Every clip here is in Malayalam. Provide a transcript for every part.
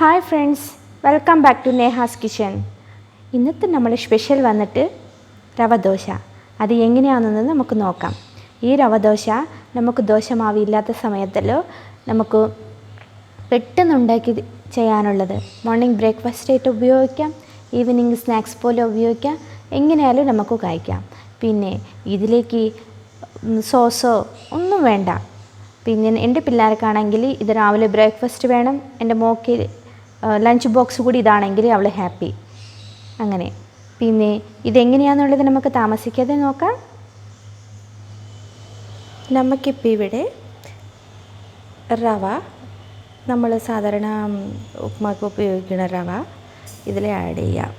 Hi friends, welcome back to Nehas kitchen. ഇന്നത്തെ നമ്മുടെ സ്പെഷ്യൽ വന്നിട്ട് റവ ദോശ. അത് എങ്ങനെയാണെന്ന് നമുക്ക് നോക്കാം. ഈ റവ ദോശ നമുക്ക് ദോശമാവ് ഇല്ലാത്ത സമയത്തല്ലോ നമുക്ക് പെട്ടെന്ന് ഉണ്ടാക്കി ചെയ്യാനുള്ളത്. മോർണിംഗ് ബ്രേക്ക്ഫാസ്റ്റ് ആയിട്ട് ഉപയോഗിക്കാം, ഈവനിംഗ് സ്നാക്സ് പോലെ ഉപയോഗിക്കാം, എങ്ങനെയായാലും നമുക്ക് കഴിക്കാം. പിന്നെ ഇതിലേക്ക് സോസോ ഒന്നും വേണ്ട. പിന്നെ എൻ്റെ പിള്ളേർക്കാണെങ്കിൽ ഇത് രാവിലെ ബ്രേക്ക്ഫാസ്റ്റ് വേണം, എൻ്റെ മോക്ക് ലഞ്ച് ബോക്സ് കൂടി ഇതാണെങ്കിൽ അവൾ ഹാപ്പി. അങ്ങനെ പിന്നെ ഇതെങ്ങനെയാണെന്നുള്ളത് നമുക്ക് താമസിക്കാതെ നോക്കാം. നമുക്കിപ്പോൾ ഇവിടെ റവ, നമ്മൾ സാധാരണ ഉപ്മാക്ക് ഉപയോഗിക്കുന്ന റവ ഇതിൽ ആഡ് ചെയ്യാം.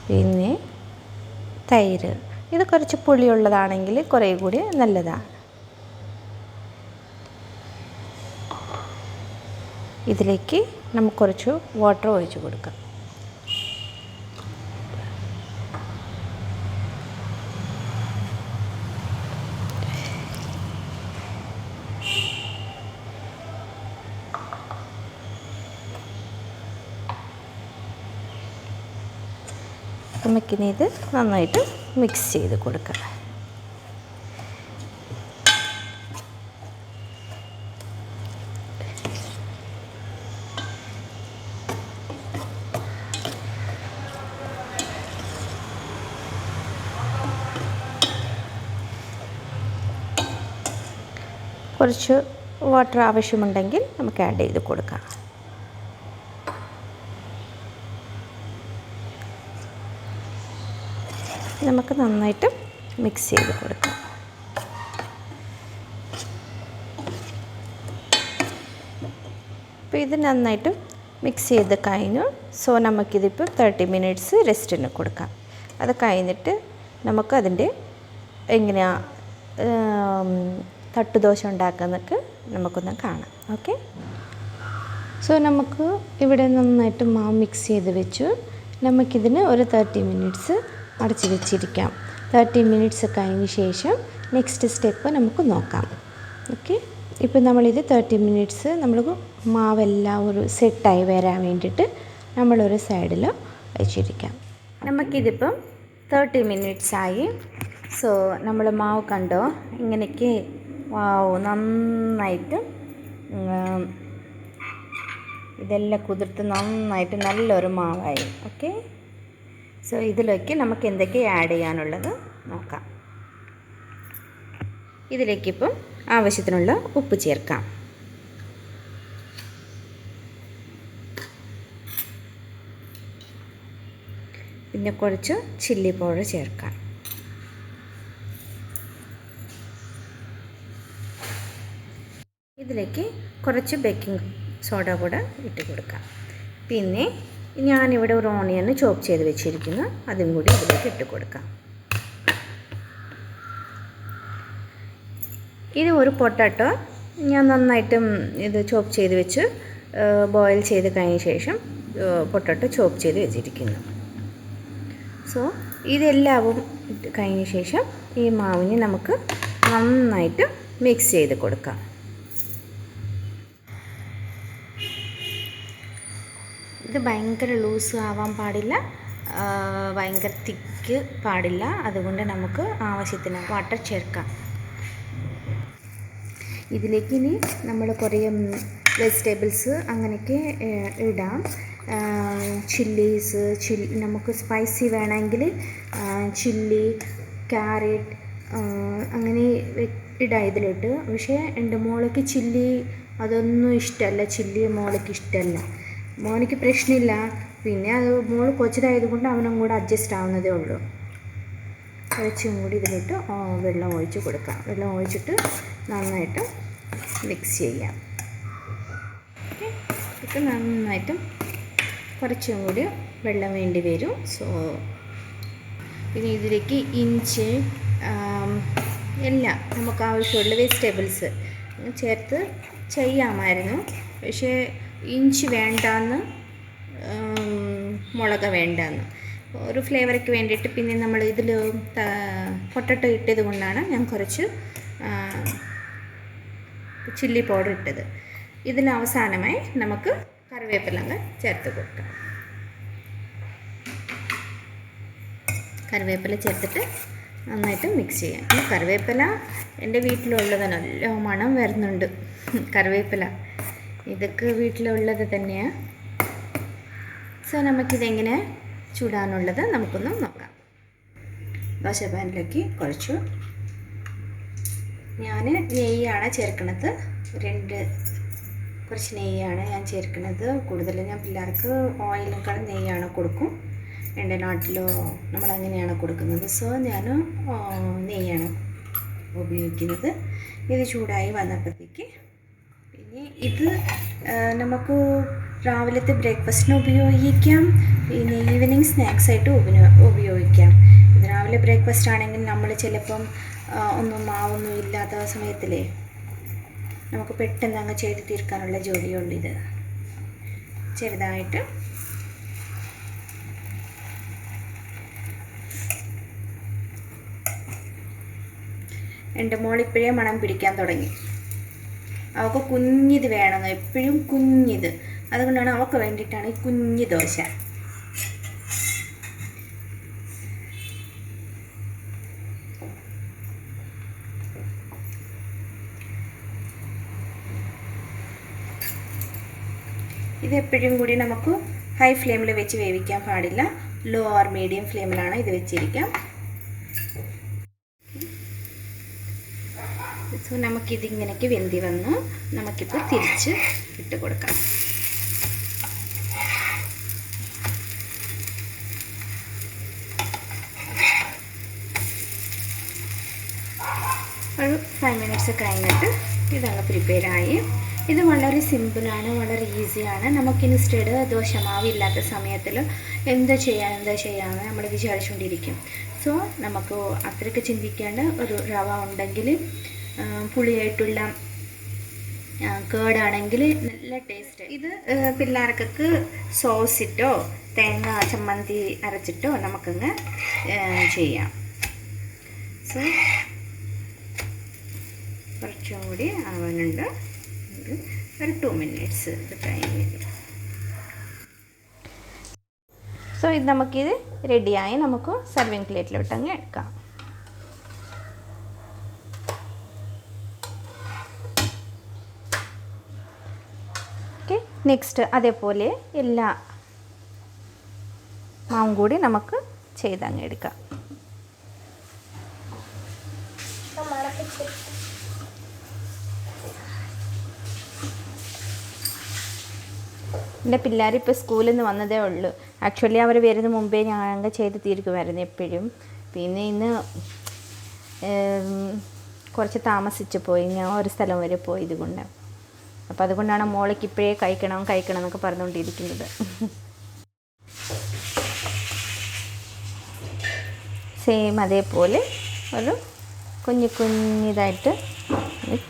പിന്നെ തൈര്, ഇത് കുറച്ച് പുളിയുള്ളതാണെങ്കിൽ കുറേ കൂടി നല്ലതാണ്. ഇതിലേക്ക് നമുക്ക് കുറച്ച് വാട്ടർ ഒഴിച്ച് കൊടുക്കാം. നമുക്കിനി ഇത് നന്നായിട്ട് മിക്സ് ചെയ്ത് കൊടുക്കാം. കുറച്ച് വാട്ടർ ആവശ്യമുണ്ടെങ്കിൽ നമുക്ക് ആഡ് ചെയ്ത് കൊടുക്കാം. നമുക്ക് നന്നായിട്ട് മിക്സ് ചെയ്ത് കൊടുക്കാം. അപ്പോൾ ഇത് നന്നായിട്ട് മിക്സ് ചെയ്ത് കഴിഞ്ഞു. സോ നമുക്കിതിപ്പോൾ 30 മിനിറ്റ്സ് റെസ്റ്റിന് കൊടുക്കാം. അത് കഴിഞ്ഞിട്ട് നമുക്കതിൻ്റെ എങ്ങനെയാണ് തട്ടുദോശ ഉണ്ടാക്കുന്നതൊക്കെ നമുക്കൊന്ന് കാണാം. ഓക്കെ, സോ നമുക്ക് ഇവിടെ നന്നായിട്ട് മാവ് മിക്സ് ചെയ്ത് വെച്ചു. നമുക്കിതിന് ഒരു 30 മിനിറ്റ്സ് അടച്ച് വെച്ചിരിക്കാം. 30 മിനിറ്റ്സ് കഴിഞ്ഞ ശേഷം നെക്സ്റ്റ് സ്റ്റെപ്പ് നമുക്ക് നോക്കാം. ഓക്കെ, ഇപ്പോൾ നമ്മളിത് 30 മിനിറ്റ്സ് നമ്മൾ മാവെല്ലാം ഒരു സെറ്റായി വരാൻ വേണ്ടിയിട്ട് നമ്മളൊരു സൈഡിൽ വെച്ചിരിക്കാം. നമുക്കിതിപ്പം 30 മിനിറ്റ്സ് ആയി. സോ നമ്മൾ മാവ് കണ്ടോ, ഇങ്ങനെയൊക്കെ നന്നായിട്ട് ഇതെല്ലാം കുതിർത്ത് നന്നായിട്ട് നല്ലൊരു മാവായി. ഓക്കെ, സോ ഇതിലേക്ക് നമുക്ക് എന്തൊക്കെ ആഡ് ചെയ്യാനുള്ളത് നോക്കാം. ഇതിലേക്കിപ്പം ആവശ്യത്തിനുള്ള ഉപ്പ് ചേർക്കാം. പിന്നെ കുറച്ച് ചില്ലി പൗഡർ ചേർക്കാം. ഇതിലേക്ക് കുറച്ച് ബേക്കിംഗ് സോഡ കൂടെ ഇട്ട് കൊടുക്കാം. പിന്നെ ഞാനിവിടെ ഒരു ഓണിയൻ ചോപ്പ് ചെയ്ത് വെച്ചിരിക്കുന്നു, അതും കൂടി ഇതിലേക്ക് ഇട്ട് കൊടുക്കാം. ഇത് ഒരു പൊട്ടാറ്റോ ഞാൻ നന്നായിട്ട് ഇത് ചോപ്പ് ചെയ്ത് വെച്ച് ബോയിൽ ചെയ്ത് കഴിഞ്ഞ ശേഷം പൊട്ടാറ്റോ ചോപ്പ് ചെയ്ത് വെച്ചിരിക്കുന്നു. സോ ഇതെല്ലാവും കഴിഞ്ഞ ശേഷം ഈ മാവിനെ നമുക്ക് നന്നായിട്ട് മിക്സ് ചെയ്ത് കൊടുക്കാം. ഇത് ഭയങ്കര ലൂസ് ആവാൻ പാടില്ല, ഭയങ്കര തിക്ക് പാടില്ല. അതുകൊണ്ട് നമുക്ക് ആവശ്യത്തിന് വാട്ടർ ചേർക്കാം. ഇതിലേക്ക് ഇനി നമ്മൾ കുറേ വെജിറ്റബിൾസ് അങ്ങനെയൊക്കെ ഇടാം. ചില്ലീസ്, നമുക്ക് സ്പൈസി വേണമെങ്കിൽ ചില്ലി, ക്യാരറ്റ് അങ്ങനെ ഇടാം ഇതിലിട്ട്. പക്ഷേ എൻ്റെ മോൾക്ക് ചില്ലി അതൊന്നും ഇഷ്ടമല്ല. ചില്ലി മോൾക്ക് ഇഷ്ടമല്ല. മോനിക്ക് പ്രശ്നമില്ല, പിന്നെ അത് മോൾ കൊച്ചിലായതുകൊണ്ട് അവനും കൂടെ അഡ്ജസ്റ്റ് ആവുന്നതേ ഉള്ളൂ. കുറച്ചും കൂടി ഇതിലിട്ട് വെള്ളം ഒഴിച്ച് കൊടുക്കാം. വെള്ളം ഒഴിച്ചിട്ട് നന്നായിട്ട് മിക്സ് ചെയ്യാം. ഇപ്പം നന്നായിട്ട് കുറച്ചും കൂടി വെള്ളം വേണ്ടി വരും. സോ പിന്നെ ഇതിലേക്ക് ഇഞ്ചി എല്ലാം നമുക്ക് ആവശ്യമുള്ള വെജിറ്റബിൾസ് ചേർത്ത് ചെയ്യാമായിരുന്നു. പക്ഷേ ഇഞ്ചി വേണ്ടാന്ന്, മുളക് വേണ്ടാന്ന്, ഒരു ഫ്ലേവർക്ക് വേണ്ടിയിട്ട്. പിന്നെ നമ്മൾ ഇതിൽ പൊട്ടറ്റോ ഇട്ടത് കൊണ്ടാണ് ഞാൻ കുറച്ച് ചില്ലി പൗഡർ ഇട്ടത്. ഇതിന് അവസാനമായി നമുക്ക് കറിവേപ്പില ചേർത്ത് കൊടുക്കാം. കറിവേപ്പില ചേർത്തിട്ട് നന്നായിട്ട് മിക്സ് ചെയ്യാം. ഈ കറിവേപ്പില എൻ്റെ വീട്ടിലുള്ളത് നല്ല മണം വരുന്നുണ്ട്. കറിവേപ്പില ഇതൊക്കെ വീട്ടിലുള്ളത് തന്നെയാണ്. സോ നമുക്കിതെങ്ങനെ ചൂടാനുള്ളത് നമുക്കൊന്ന് നോക്കാം. ദോശ പാനിലേക്ക് കുഴച്ചു. ഞാൻ നെയ്യാണ് ചേർക്കുന്നത്. കുറച്ച് നെയ്യാണ് ഞാൻ ചേർക്കുന്നത്. കൂടുതൽ ഞാൻ പിള്ളേർക്ക് ഓയിലിനേക്കാളും നെയ്യാണ് കൊടുക്കും. എൻ്റെ നാട്ടിലോ നമ്മളങ്ങനെയാണ് കൊടുക്കുന്നത്. സോ ഞാൻ നെയ്യാണ് ഉപയോഗിക്കുന്നത്. ഇത് ചൂടായി വന്നപ്പോഴത്തേക്ക് പിന്നെ ഇത് നമുക്ക് രാവിലത്തെ ബ്രേക്ക്ഫാസ്റ്റിന് ഉപയോഗിക്കാം, പിന്നെ ഈവനിങ് സ്നാക്സായിട്ട് ഉപയോഗിക്കാം. ഇത് രാവിലെ ബ്രേക്ക്ഫാസ്റ്റ് ആണെങ്കിൽ നമ്മൾ ചിലപ്പം ഒന്നും മാവൊന്നും ഇല്ലാത്ത സമയത്തിലേ നമുക്ക് പെട്ടെന്ന് അങ്ങ് ചെയ്ത് തീർക്കാനുള്ള ജോലിയുള്ളിത്. ചെറുതായിട്ട് എൻ്റെ മോളിപ്പോഴേ മണം പിടിക്കാൻ തുടങ്ങി. അവൾക്ക് കുഞ്ഞിത് വേണമെന്ന്, എപ്പോഴും കുഞ്ഞിത്. അതുകൊണ്ടാണ് അവൾക്ക് വേണ്ടിയിട്ടാണ് ഈ കുഞ്ഞി ദോശ. ഇതെപ്പോഴും കൂടി നമുക്ക് ഹൈ ഫ്ലെയിമിൽ വെച്ച് വേവിക്കാൻ പാടില്ല. ലോ ഓർ മീഡിയം ഫ്ലെയിമിലാണ് ഇത് വെച്ചിരിക്കാം. സോ നമുക്കിതിങ്ങനെയൊക്കെ വെന്തി വന്ന് നമുക്കിപ്പോൾ തിരിച്ച് ഇട്ട് കൊടുക്കാം. ഒരു 5 മിനിറ്റ്സ് കഴിഞ്ഞിട്ട് ഇതങ്ങ് പ്രിപ്പയറായി. ഇത് വളരെ സിമ്പിളാണ്, വളരെ ഈസിയാണ്. നമുക്ക് ഇൻസ്റ്റഡ് ദോശമാവ് ഇല്ലാത്ത സമയത്തിൽ എന്താ ചെയ്യാമെന്ന് നമ്മൾ വിചാരിച്ചുകൊണ്ടിരിക്കും. സോ നമുക്ക് അത്രയ്ക്ക് ചിന്തിക്കേണ്ട ഒരു റവ ഉണ്ടെങ്കിൽ, പുളിയായിട്ടുള്ള കേടാണെങ്കിൽ നല്ല ടേസ്റ്റ്. ഇത് പിള്ളേർക്കൊക്കെ സോസിട്ടോ തേങ്ങ ചമ്മന്തി അരച്ചിട്ടോ നമുക്കങ്ങ് ചെയ്യാം. സോ കുറച്ചും കൂടി ആവാനുണ്ട്. ഒരു 2 മിനിറ്റ്സ് ടൈമിൽ. സോ ഇത് നമുക്കിത് റെഡിയായി. നമുക്ക് സർവിങ് പ്ലേറ്റിലോട്ട് അങ്ങ് എടുക്കാം. ഓക്കെ, നെക്സ്റ്റ് അതേപോലെ എല്ലാ മാവും കൂടി നമുക്ക് ചെയ്തങ്ങ് എടുക്കാം. എൻ്റെ പിള്ളേർ ഇപ്പോൾ സ്കൂളിൽ നിന്ന് വന്നതേ ഉള്ളൂ. ആക്ച്വലി അവർ വരുന്ന മുമ്പേ ഞാൻ അങ്ങ് ചെയ്ത് തീർക്കുമായിരുന്നു എപ്പോഴും. പിന്നെ ഇന്ന് കുറച്ച് താമസിച്ച് പോയി, ഞാൻ ഒരു സ്ഥലം വരെ പോയത് കൊണ്ട്. അപ്പോൾ അതുകൊണ്ടാണ് മോളേക്ക് ഇപ്പോഴേ കഴിക്കണം എന്നൊക്കെ പറഞ്ഞുകൊണ്ടിരിക്കുന്നത്. സെയിം അതേപോലെ ഒരു കുഞ്ഞിതായിട്ട്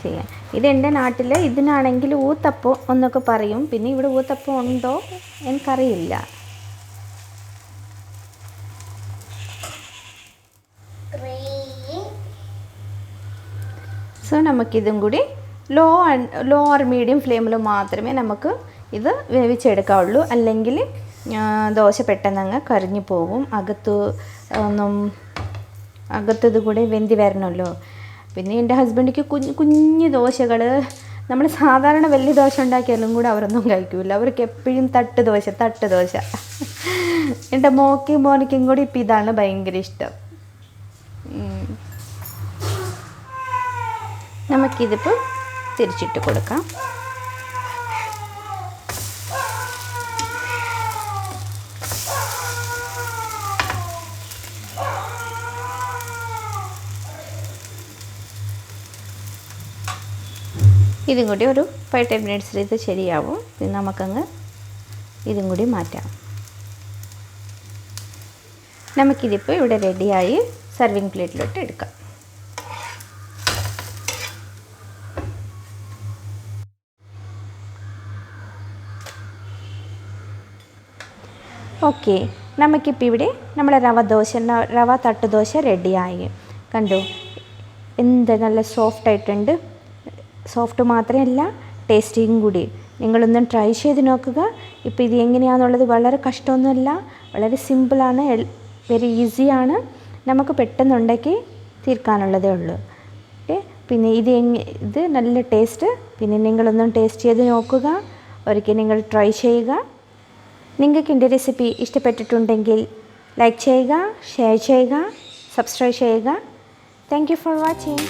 ചെയ്യാം. ഇതെൻ്റെ നാട്ടിൽ ഇതിനാണെങ്കിൽ ഊത്തപ്പം എന്നൊക്കെ പറയും. പിന്നെ ഇവിടെ ഊത്തപ്പം ഉണ്ടോ എനിക്കറിയില്ല. സോ നമുക്കിതും കൂടി ലോ ഓർ മീഡിയം ഫ്ലെയിമിൽ മാത്രമേ നമുക്ക് ഇത് വേവിച്ചെടുക്കാവുള്ളൂ. അല്ലെങ്കിൽ ദോശ പെട്ടെന്നങ്ങ് കരിഞ്ഞു പോകും. അകത്തത് കൂടെ വെന്തി വരണമല്ലോ. പിന്നെ എൻ്റെ ഹസ്ബൻഡിക്ക് കുഞ്ഞു ദോശകൾ, നമ്മൾ സാധാരണ വലിയ ദോശ ഉണ്ടാക്കിയാലും കൂടെ അവരൊന്നും കഴിക്കില്ല. അവർക്ക് എപ്പോഴും തട്ട് ദോശ. എൻ്റെ മോനിക്കും കൂടി ഇപ്പം ഇതാണ് ഭയങ്കര ഇഷ്ടം. നമുക്കിതിപ്പോൾ തിരിച്ചിട്ട് കൊടുക്കാം. ഇതും കൂടി ഒരു 5-10 മിനിറ്റ്സിൽ ഇത് ശരിയാവും. പിന്നെ നമുക്കങ്ങ് ഇതും കൂടി മാറ്റാം. നമുക്കിതിപ്പോൾ ഇവിടെ റെഡിയായി സർവിങ് പ്ലേറ്റിലോട്ട് എടുക്കാം. ഓക്കെ, നമുക്കിപ്പോൾ ഇവിടെ നമ്മളെ റവ തട്ടുദോശ റെഡിയായി. കണ്ടു, എന്ത് നല്ല സോഫ്റ്റായിട്ടുണ്ട്. സോഫ്റ്റ് മാത്രമല്ല ടേസ്റ്റിയും കൂടി. നിങ്ങളൊന്നും ട്രൈ ചെയ്ത് നോക്കുക. ഇപ്പോൾ ഇത് എങ്ങനെയാണെന്നുള്ളത് വളരെ കഷ്ടമൊന്നുമല്ല, വളരെ സിമ്പിളാണ്, വെരി ഈസിയാണ്. നമുക്ക് പെട്ടെന്ന് ഉണ്ടാക്കി തീർക്കാനുള്ളതേ ഉള്ളൂ. ഓക്കെ, പിന്നെ ഇത് നല്ല ടേസ്റ്റ്. പിന്നെ നിങ്ങളൊന്നും ടേസ്റ്റ് ചെയ്ത് നോക്കുക, ഒരിക്കൽ നിങ്ങൾ ട്രൈ ചെയ്യുക. നിങ്ങൾക്ക് എൻ്റെ റെസിപ്പി ഇഷ്ടപ്പെട്ടിട്ടുണ്ടെങ്കിൽ ലൈക്ക് ചെയ്യുക, ഷെയർ ചെയ്യുക, സബ്സ്ക്രൈബ് ചെയ്യുക. Thank you for watching.